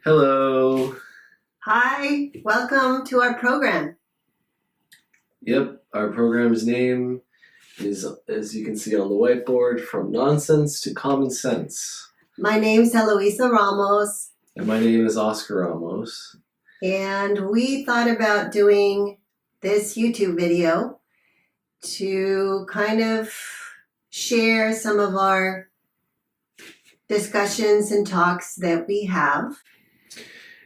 Hello. Hi, welcome to our program. Yep, our program's name is, as you can see on the whiteboard, From Nonsense to Common Sense. My name's Eloisa Ramos. And my name is Oscar Ramos. And we thought about doing this YouTube video to kind of share some of our discussions and talks that we have.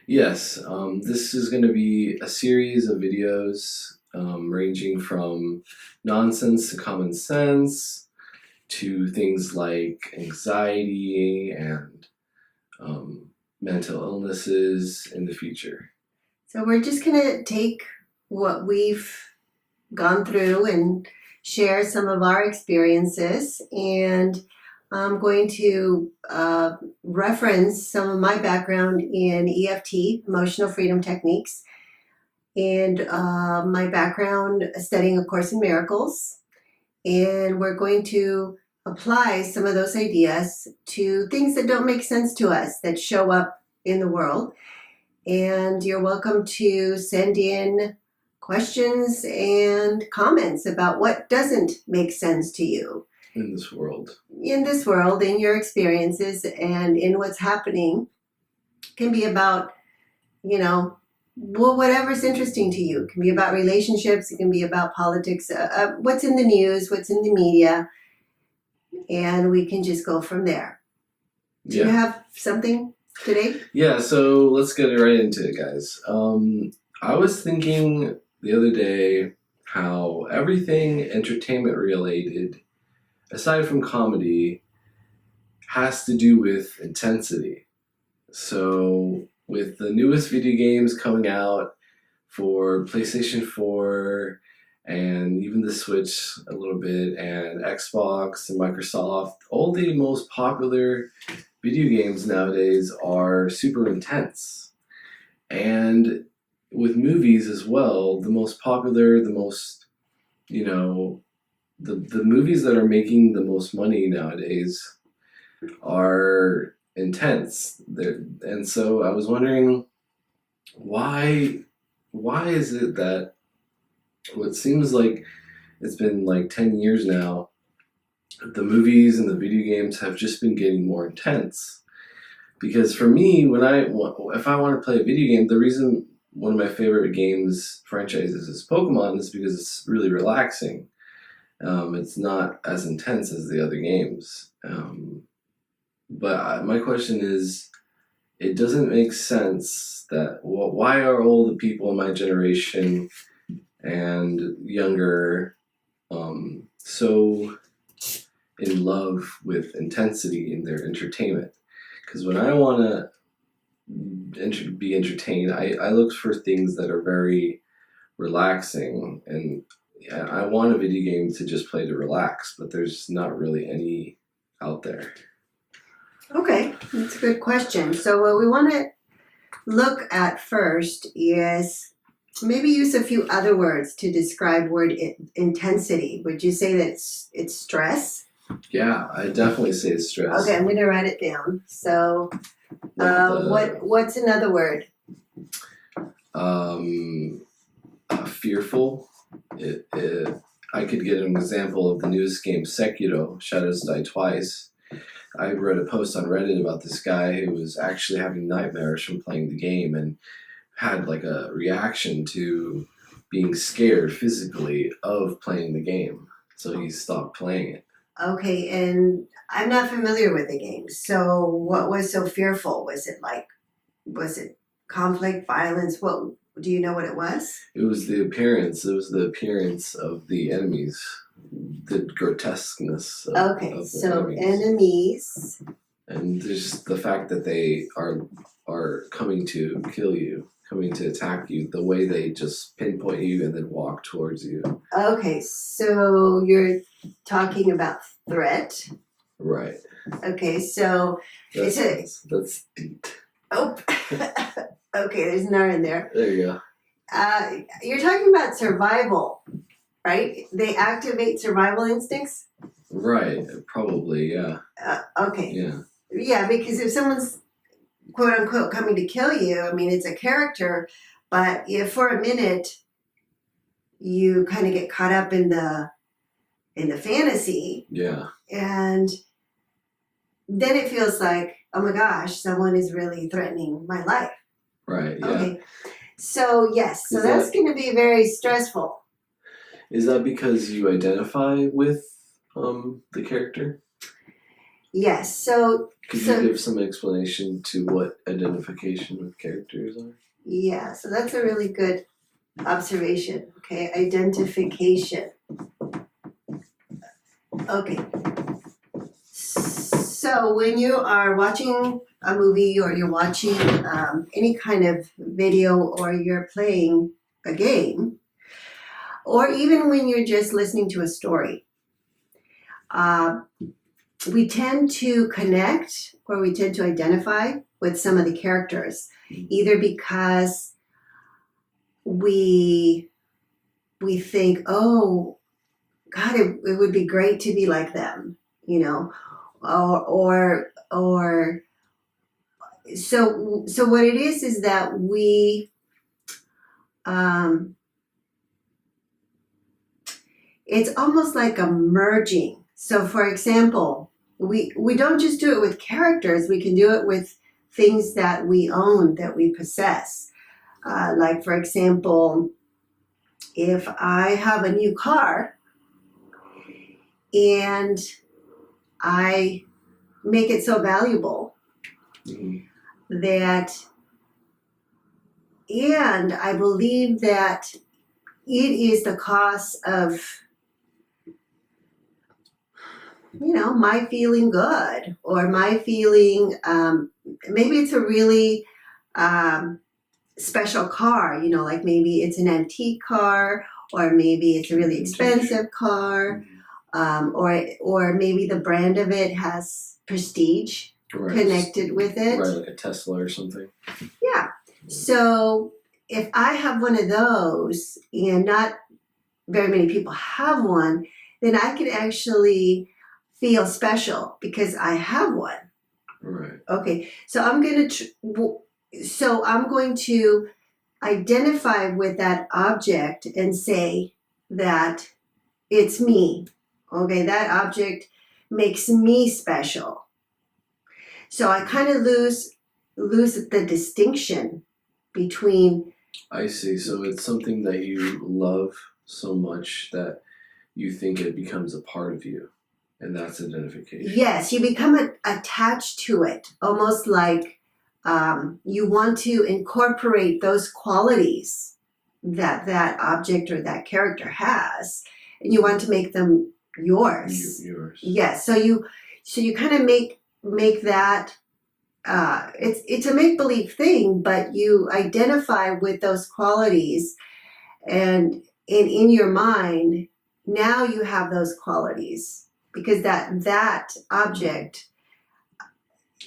Yes, this is going to be a series of videos ranging from nonsense to common sense to things like anxiety and mental illnesses in the future. So we're just going to take what we've gone through and share some of our experiences, and I'm going to reference some of my background in EFT, Emotional Freedom Techniques, and my background studying A Course in Miracles. And we're going to apply some of those ideas to things that don't make sense to us, that show up in the world. And you're welcome to send in questions and comments about what doesn't make sense to you. In this world, in your experiences, and in what's happening. It can be about, whatever's interesting to you. It can be about relationships. It can be about politics, what's in the news, what's in the media, and we can just go from there. Do you have something today? Yeah, so let's get right into it, guys. I was thinking the other day how everything entertainment related, aside from comedy, has to do with intensity. So with the newest video games coming out for PlayStation 4 and even the Switch a little bit, and Xbox and Microsoft, all the most popular video games nowadays are super intense. And with movies as well, the most popular, the most, the movies that are making the most money nowadays are intense. And so I was wondering, why is it that what seems like it's been like 10 years now, the movies and the video games have just been getting more intense? Because for me, if I want to play a video game, the reason one of my favorite games franchises is Pokemon is because it's really relaxing. It's not as intense as the other games. But my question is, it doesn't make sense that why are all the people in my generation and younger so in love with intensity in their entertainment? Because when I want to be entertained, I look for things that are very relaxing, and I want a video game to just play to relax, but there's not really any out there. Okay, that's a good question. So what we want to look at first is maybe use a few other words to describe word intensity. Would you say that it's stress? Yeah, I definitely say it's stress. Okay, I'm going to write it down. So what's another word? Fearful. I could get an example of the newest game, Sekiro, Shadows Die Twice. I read a post on Reddit about this guy who was actually having nightmares from playing the game and had like a reaction to being scared physically of playing the game. So he stopped playing it. Okay, and I'm not familiar with the game. So what was so fearful? Was it conflict, violence? What, do you know what it was? It was the appearance. It was the appearance of the enemies. The grotesqueness of so enemies. And there's the fact that they are coming to kill you, coming to attack you, the way they just pinpoint you and then walk towards you. Okay, so you're talking about threat. Right. Okay, so that's deep. Oh, okay, there's an R in there. There you go. You're talking about survival, right? They activate survival instincts? Right, probably, yeah. Okay. Yeah. Yeah, because if someone's quote unquote coming to kill you. I mean, it's a character, but if for a minute you kind of get caught up in the fantasy, Yeah. and then it feels like, oh my gosh, someone is really threatening my life. Right. Yeah. Okay. So yes, so Is that's that- going to be very stressful. Is that because you identify with the character? Yes. So Could you give some explanation to what identification with characters are? yeah, so that's a really good observation. Okay, identification. Okay. So when you are watching a movie or you're watching any kind of video or you're playing a game, or even when you're just listening to a story, we tend to connect or we tend to identify with some of the characters, either because we think, oh, God, it would be great to be like them, you know, or so what it is that we it's almost like a merging. So for example, we don't just do it with characters, we can do it with things that we own, that we possess. Like for example, if I have a new car and I make it so valuable that, and I believe that it is the cost of, you know, my feeling good, or my feeling, maybe it's a really special car, you know, like maybe it's an antique car, or maybe it's a really expensive car, or maybe the brand of it has prestige connected with it. Right, like a Tesla or something. Yeah. So if I have one of those and not very many people have one, then I can actually feel special because I have one. Right. Okay. So I'm going to identify with that object and say that it's me. Okay, that object makes me special. So I kind of lose the distinction between. I see. So it's something that you love so much that you think it becomes a part of you, and that's identification. Yes, you become attached to it, almost like you want to incorporate those qualities that object or that character has, and you want to make them yours. Yours. Yes. So you kind of make that. It's a make-believe thing, but you identify with those qualities, and in your mind now you have those qualities because that object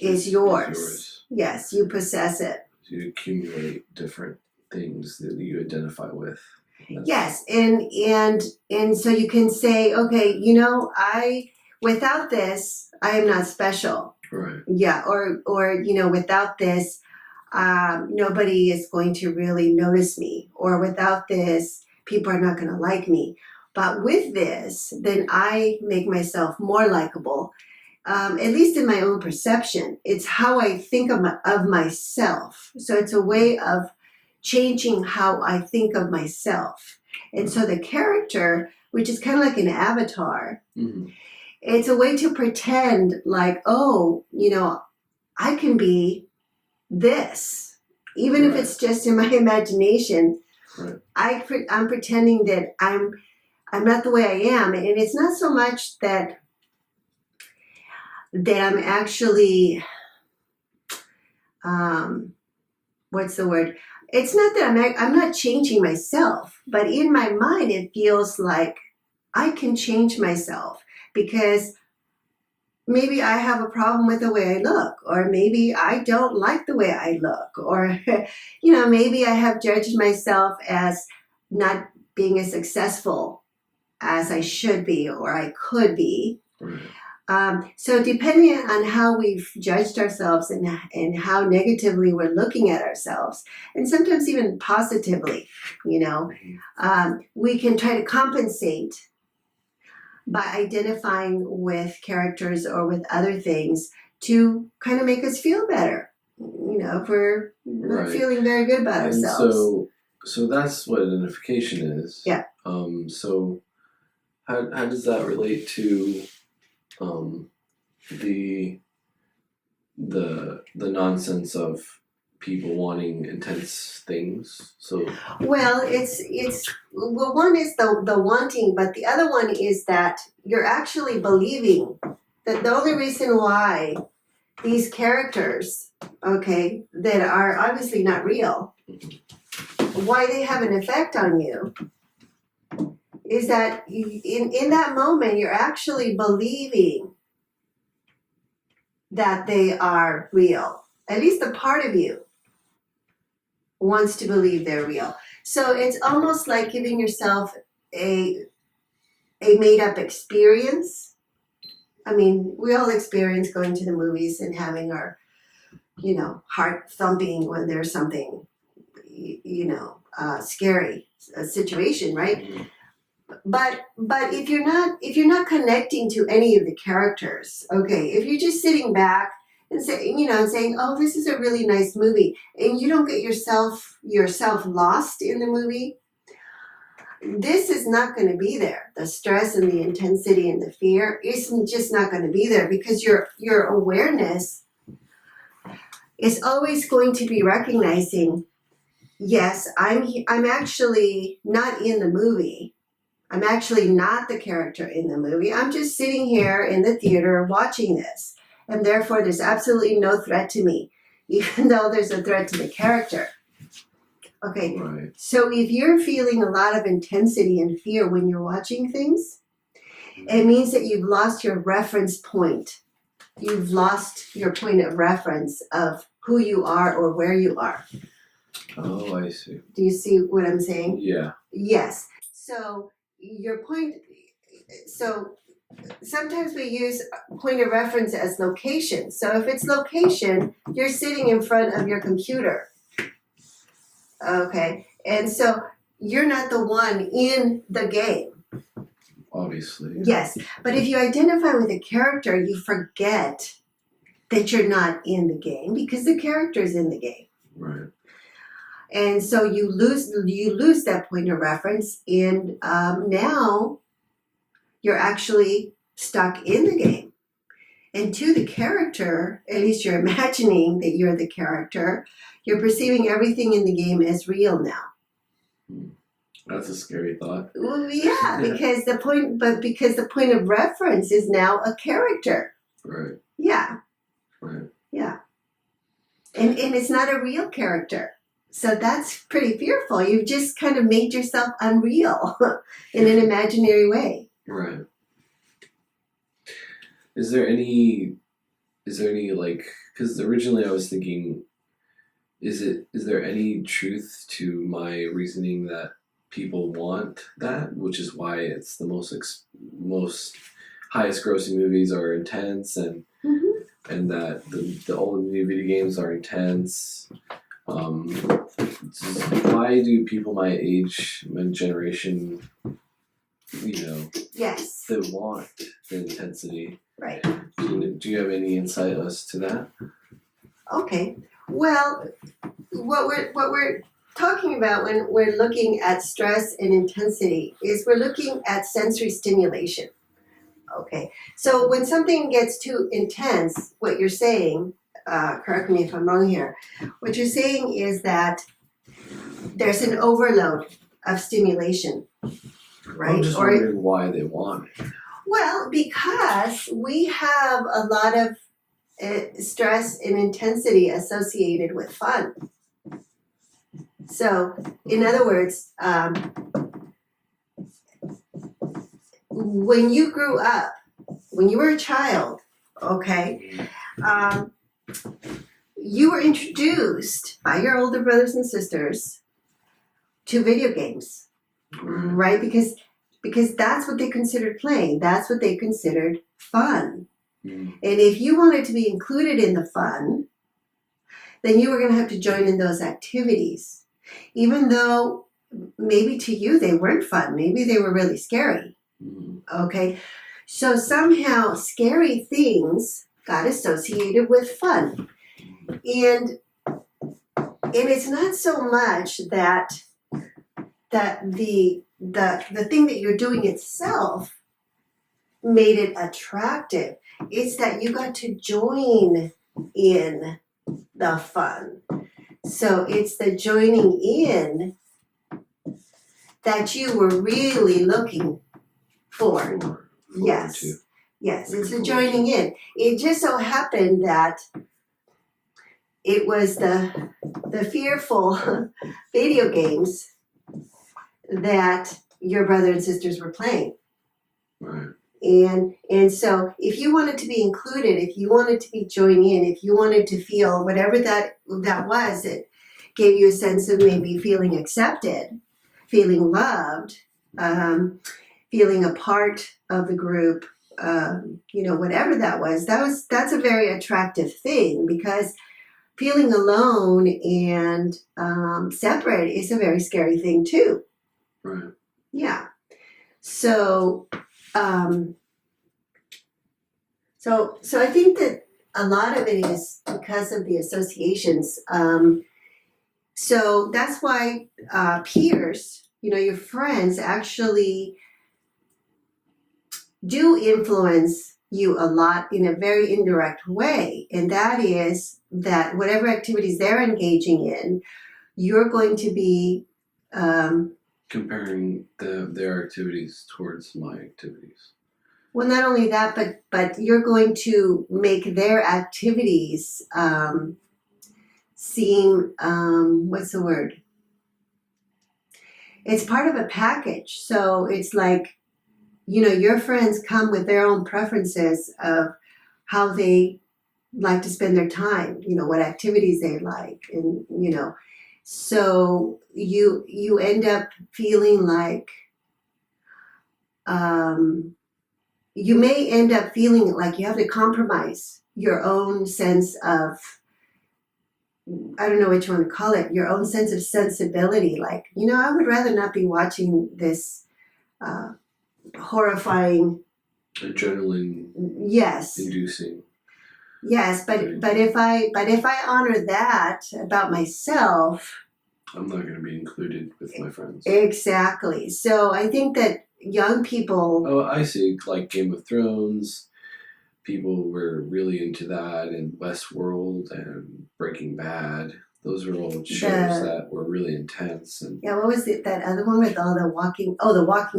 is yours. Yes, you possess it. So you accumulate different things that you identify with. Yes, and so you can say, okay, you know, without this, I am not special. Right. Yeah, or you know, without this, nobody is going to really notice me, or without this, people are not going to like me. But with this, then I make myself more likable, at least in my own perception. It's how I think of myself. So it's a way of changing how I think of myself. And so the character, which is kind of like an avatar, it's a way to pretend like, oh, you know, I can be this, even if it's just in my imagination. I'm pretending that I'm not the way I am, and it's not so much that I'm actually, what's the word? It's not that I'm not changing myself, but in my mind it feels like I can change myself because maybe I have a problem with the way I look, or maybe I don't like the way I look, or, you know, maybe I have judged myself as not being as successful as I should be or I could be. So depending on how we've judged ourselves and how negatively we're looking at ourselves, and sometimes even positively, we can try to compensate by identifying with characters or with other things to kind of make us feel better. If we're not feeling very good about ourselves. So that's what identification is. Yeah. So how does that relate to the nonsense of people wanting intense things? So well, one is the wanting, but the other one is that you're actually believing that the only reason why these characters, okay, that are obviously not real, why they have an effect on you is that in that moment you're actually believing that they are real. At least a part of you wants to believe they're real. So it's almost like giving yourself a made-up experience. I mean, we all experience going to the movies and having our, heart thumping when there's something, scary situation, right? But if you're not connecting to any of the characters, okay, if you're just sitting back and saying, oh, this is a really nice movie, and you don't get yourself lost in the movie, this is not going to be there. The stress and the intensity and the fear isn't just not going to be there, because your awareness is always going to be recognizing, yes, I'm actually not in the movie. I'm actually not the character in the movie. I'm just sitting here in the theater watching this. And therefore, there's absolutely no threat to me, even though there's a threat to the character. Okay, right. So if you're feeling a lot of intensity and fear when you're watching things, it means that you've lost your reference point. You've lost your point of reference of who you are or where you are. Oh, I see. Do you see what I'm saying? Yeah. Yes. So sometimes we use point of reference as location. So if it's location, you're sitting in front of your computer. Okay. And so you're not the one in the game. Obviously. Yes. But if you identify with a character, you forget that you're not in the game because the character is in the game. Right. And so you lose that point of reference, and now you're actually stuck in the game. And to the character, at least you're imagining that you're the character, you're perceiving everything in the game as real now. That's a scary thought. Well, yeah, because the point of reference is now a character. Right. Yeah. Right. Yeah. And it's not a real character. So that's pretty fearful. You've just kind of made yourself unreal in an imaginary way. Right. Is there any like, because originally I was thinking, is there any truth to my reasoning that people want that, which is why it's the most highest grossing movies are intense, and and that all the new video games are intense. Why do people my age, my generation, Yes, they want the intensity? Right. Do you have any insight as to that? Okay. Well, what we're talking about when we're looking at stress and intensity is we're looking at sensory stimulation. Okay. So when something gets too intense, what you're saying, correct me if I'm wrong here, what you're saying is that there's an overload of stimulation, right? I'm just wondering why they want it. Well, because we have a lot of stress and intensity associated with fun. So, in other words, when you grew up, when you were a child, okay, you were introduced by your older brothers and sisters to video games, right? Because that's what they considered playing. That's what they considered fun. Mm. And if you wanted to be included in the fun, then you were going to have to join in those activities. Even though maybe to you they weren't fun, maybe they were really scary. Mm. Okay, so somehow scary things got associated with fun. And it's not so much that the thing that you're doing itself made it attractive. It's that you got to join in the fun. So it's the joining in that you were really looking for. Yes. Yes, it's the joining in. It just so happened that it was the fearful video games that your brother and sisters were playing. Right. And so if you wanted to be included, if you wanted to be joined in, if you wanted to feel whatever that was, it gave you a sense of maybe feeling accepted, feeling loved, feeling a part of the group, whatever that's a very attractive thing, because feeling alone and separate is a very scary thing too. Right. Yeah. So I think that a lot of it is because of the associations. So that's why peers, your friends, actually do influence you a lot in a very indirect way. And that is that whatever activities they're engaging in, you're going to be comparing their activities towards my activities. Well, not only that, but you're going to make their activities seem, what's the word? It's part of a package. So it's like, your friends come with their own preferences of how they like to spend their time, what activities they like. And, so you end up feeling like, you may end up feeling like you have to compromise your own sense of, I don't know what you want to call it, your own sense of sensibility. Like, I would rather not be watching this horrifying, adrenaline, yes, inducing. Yes, but if I honor that about myself, I'm not going to be included with my friends. Exactly. So I think that young people. Oh, I see. Like Game of Thrones, people were really into that, and Westworld and Breaking Bad. Those were all shows that were really intense. And yeah, what was it? That other one with all the Walking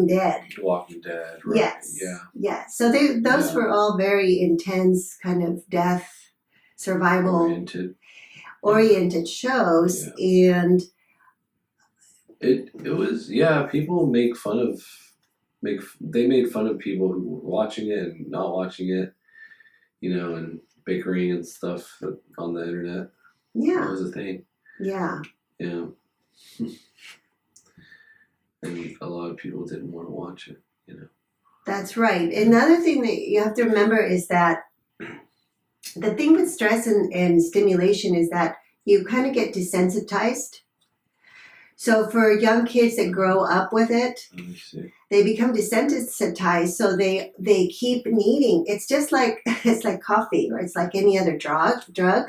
Dead. Walking Dead, right? Yes. Yeah. Yeah. So those were all very intense, kind of death, survival oriented shows, and it was people make fun of they made fun of people who were watching it and not watching it, and bickering and stuff on the internet. Yeah. That was a thing. Yeah. Yeah. And a lot of people didn't want to watch it, That's right. Another thing that you have to remember is that the thing with stress and stimulation is that you kind of get desensitized. So for young kids that grow up with it, they become desensitized. So they keep needing. It's just like coffee, or it's like any other drug. Yeah.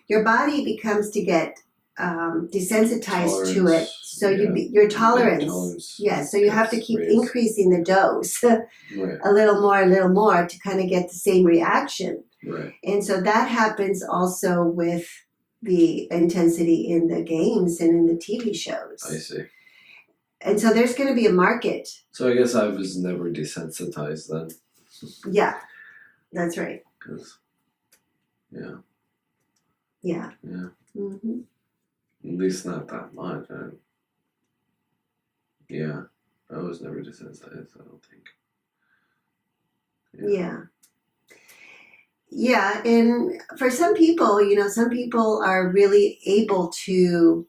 Your body becomes to get desensitized to it. So your tolerance. Yeah. So you have to keep increasing the dose a little more to kind of get the same reaction. Right. And so that happens also with the intensity in the games and in the TV shows. I see. And so there's going to be a market. So I guess I was never desensitized then. Yeah, that's right. Yeah. Yeah. Yeah. Mm-hmm. At least not that much. I was never desensitized, I don't think. Yeah. Yeah, and for some people, some people are really able to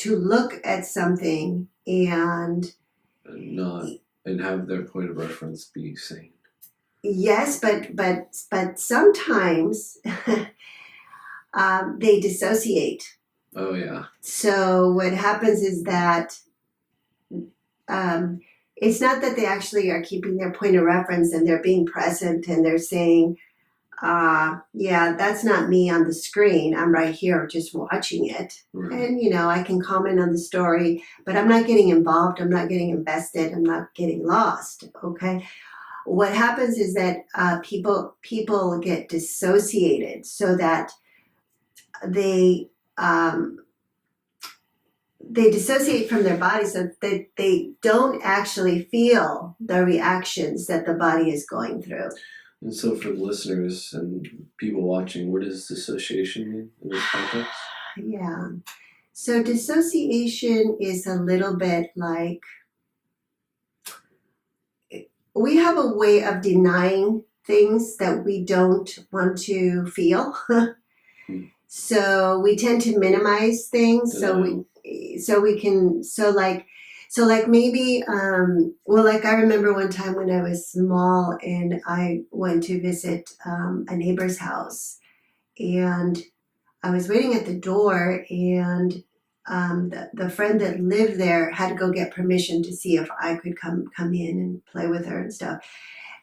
look at something and have their point of reference be sane. yes, but sometimes they dissociate. Oh yeah. So what happens is that it's not that they actually are keeping their point of reference and they're being present and they're saying, yeah, that's not me on the screen. I'm right here just watching it. Right. And, I can comment on the story, but I'm not getting involved. I'm not getting invested. I'm not getting lost. Okay. What happens is that people get dissociated so that they dissociate from their body so that they don't actually feel the reactions that the body is going through. And so for the listeners and people watching, what does dissociation mean in this context? Yeah. So dissociation is a little bit like we have a way of denying things that we don't want to feel. So we tend to minimize things. So like maybe like I remember one time when I was small and I went to visit a neighbor's house, and I was waiting at the door, and the friend that lived there had to go get permission to see if I could come in and play with her and stuff.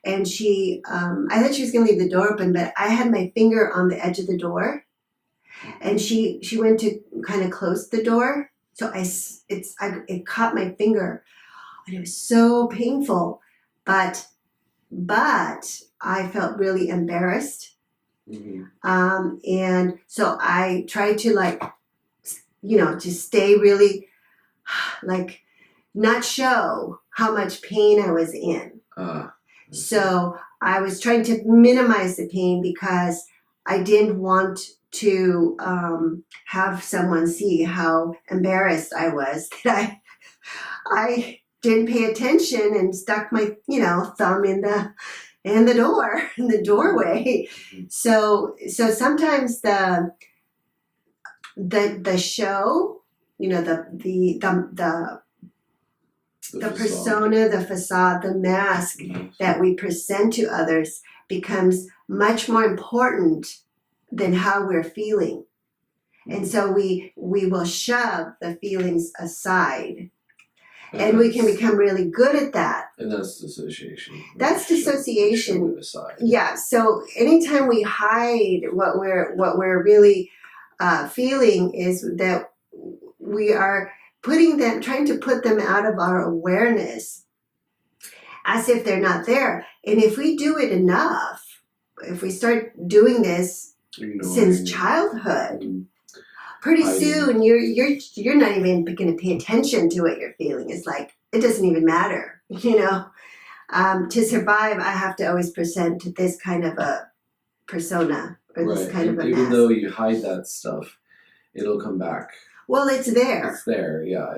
And she, I thought she was going to leave the door open, but I had my finger on the edge of the door, and she went to kind of close the door. So it caught my finger, and it was so painful, but I felt really embarrassed. Mm-hmm. And so I tried to to stay really not show how much pain I was in. So I was trying to minimize the pain because I didn't want to have someone see how embarrassed I was that I didn't pay attention and stuck my thumb in the doorway. So sometimes the show, the persona, the facade, the mask that we present to others becomes much more important than how we're feeling. And so we will shove the feelings aside. And we can become really good at that. And that's dissociation. That's dissociation. Shove it aside. Yeah. So anytime we hide what we're really feeling, is that we are trying to put them out of our awareness as if they're not there. And if we do it enough, if we start doing this since childhood, pretty soon you're not even going to pay attention to what you're feeling. It's like it doesn't even matter, To survive, I have to always present this kind of a persona or this kind of a mask. Even though you hide that stuff, it'll come back. Well, it's there. It's there, yeah.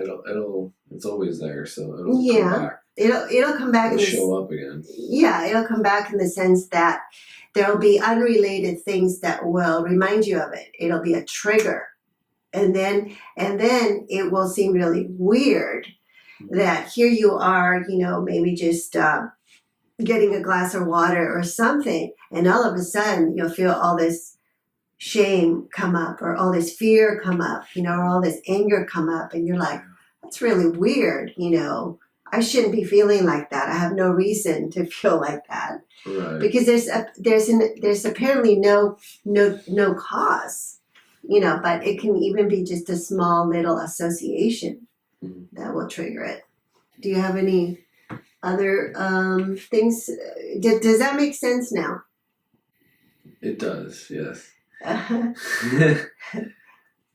It's always there, so it'll come back. It'll come back. It'll show up again. Yeah, it'll come back in the sense that there'll be unrelated things that will remind you of it. It'll be a trigger. And then it will seem really weird that here you are, maybe just getting a glass of water or something, and all of a sudden you'll feel all this shame come up, or all this fear come up, or all this anger come up, and you're like, that's really weird, I shouldn't be feeling like that. I have no reason to feel like that. Right. Because there's apparently no cause. But it can even be just a small little association that will trigger it. Do you have any other things? Does that make sense now? It does, yes.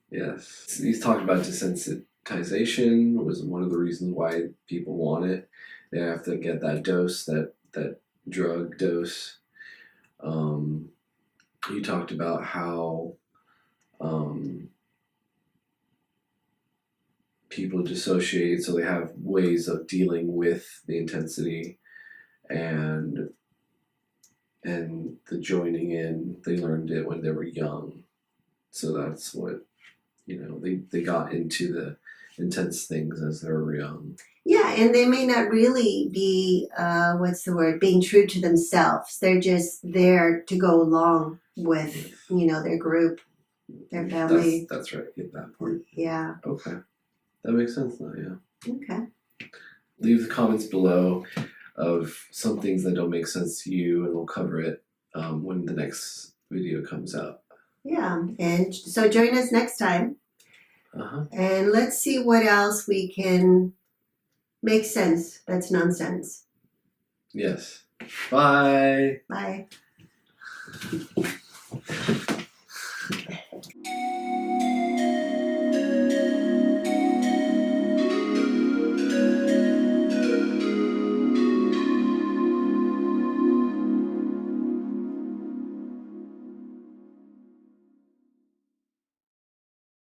Yes. He's talking about desensitization was one of the reasons why people want it. They have to get that dose, that drug dose. You talked about how people dissociate, so they have ways of dealing with the intensity and the joining in. They learned it when they were young, so that's what they got into intense things as they're young. Yeah, and they may not really be, being true to themselves. They're just there to go along with, their group, their family. That's right. Get that part. Yeah. Okay, that makes sense now. Yeah. Okay. Leave the comments below of some things that don't make sense to you, and we'll cover it when the next video comes out. Yeah, and so join us next time. And let's see what else we can make sense that's nonsense. Yes. Bye. Bye.